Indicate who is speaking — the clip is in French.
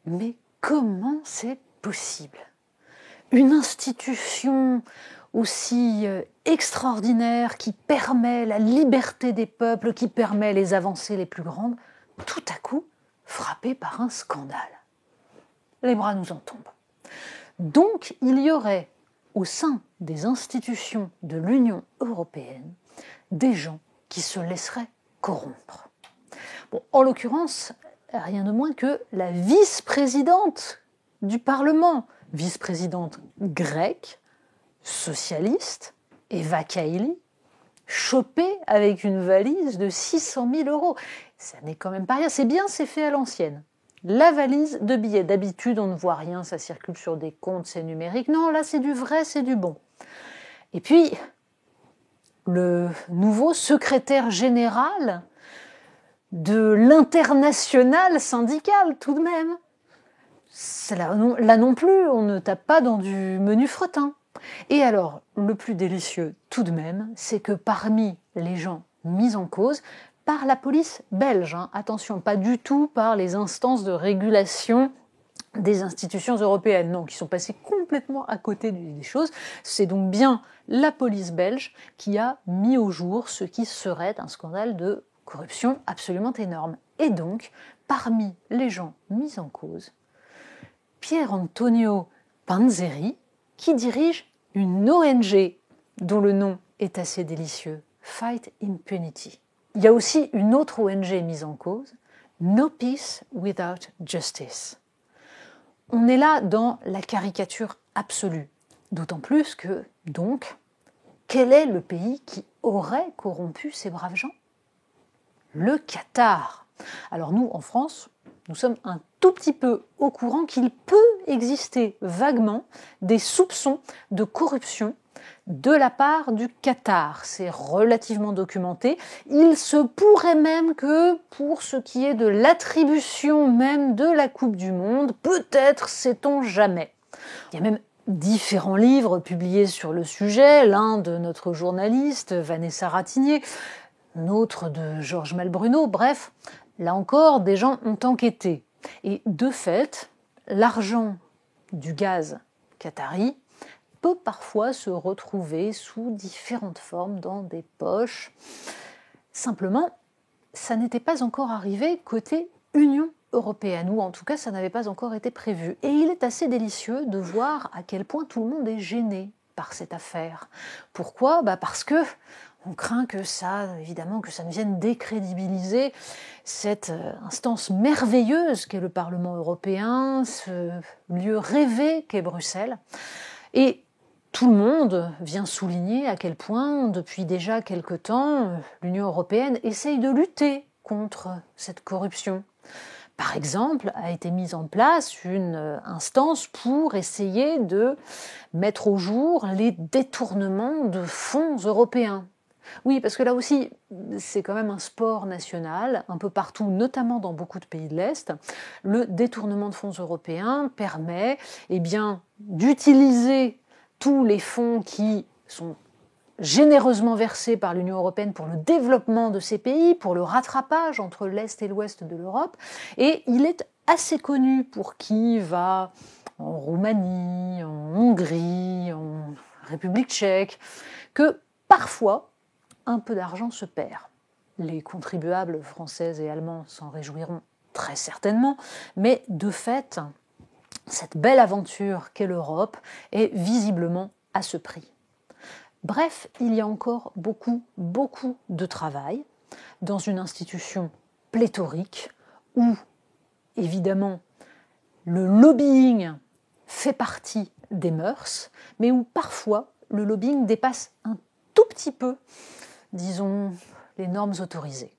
Speaker 1: Mais comment c'est possible? Une institution aussi extraordinaire qui permet la liberté des peuples, qui permet les avancées les plus grandes, tout à coup frappée par un scandale. Les bras nous en tombent. Donc il y aurait au sein des institutions de l'Union européenne des gens qui se laisseraient corrompre. Bon, en l'occurrence, rien de moins que la vice-présidente du Parlement, vice-présidente grecque, socialiste, Eva Kaili, chopée avec une valise de 600 000 euros. Ça n'est quand même pas rien, c'est bien, c'est fait à l'ancienne. La valise de billets, d'habitude on ne voit rien, ça circule sur des comptes, c'est numérique. Non, là c'est du vrai, c'est du bon. Et puis, le nouveau secrétaire général de l'international syndical, tout de même. Là non plus, on ne tape pas dans du menu fretin. Et alors, le plus délicieux, tout de même, c'est que parmi les gens mis en cause, par la police belge, attention, pas du tout par les instances de régulation des institutions européennes, non, qui sont passées complètement à côté des choses. C'est donc bien la police belge qui a mis au jour ce qui serait un scandale de corruption absolument énorme. Et donc, parmi les gens mis en cause, Pier Antonio Panzeri, qui dirige une ONG dont le nom est assez délicieux, Fight Impunity. Il y a aussi une autre ONG mise en cause, No Peace Without Justice. On est là dans la caricature absolue, d'autant plus que, donc, quel est le pays qui aurait corrompu ces braves gens? Le Qatar. Alors nous, en France, nous sommes un tout petit peu au courant qu'il peut exister vaguement des soupçons de corruption de la part du Qatar. C'est relativement documenté. Il se pourrait même que, pour ce qui est de l'attribution même de la Coupe du Monde, peut-être, sait-on jamais. Il y a même différents livres publiés sur le sujet, l'un de notre journaliste Vanessa Ratignier, un autre de Georges Malbruno, bref, là encore, des gens ont enquêté. Et de fait, l'argent du gaz qatari peut parfois se retrouver sous différentes formes dans des poches. Simplement, ça n'était pas encore arrivé côté Union européenne, ou en tout cas ça n'avait pas encore été prévu. Et il est assez délicieux de voir à quel point tout le monde est gêné par cette affaire. Pourquoi ? Parce que on craint que ça, évidemment, que ça ne vienne décrédibiliser cette instance merveilleuse qu'est le Parlement européen, ce lieu rêvé qu'est Bruxelles. Et tout le monde vient souligner à quel point, depuis déjà quelque temps, l'Union européenne essaye de lutter contre cette corruption. Par exemple, a été mise en place une instance pour essayer de mettre au jour les détournements de fonds européens. Oui, parce que là aussi, c'est quand même un sport national, un peu partout, notamment dans beaucoup de pays de l'Est. Le détournement de fonds européens permet d'utiliser tous les fonds qui sont généreusement versés par l'Union européenne pour le développement de ces pays, pour le rattrapage entre l'Est et l'Ouest de l'Europe. Et il est assez connu pour qui va en Roumanie, en Hongrie, en République tchèque, que parfois, un peu d'argent se perd. Les contribuables français et allemands s'en réjouiront très certainement, mais de fait, cette belle aventure qu'est l'Europe est visiblement à ce prix. Bref, il y a encore beaucoup de travail dans une institution pléthorique où, évidemment, le lobbying fait partie des mœurs, mais où parfois le lobbying dépasse un tout petit peu, disons, les normes autorisées.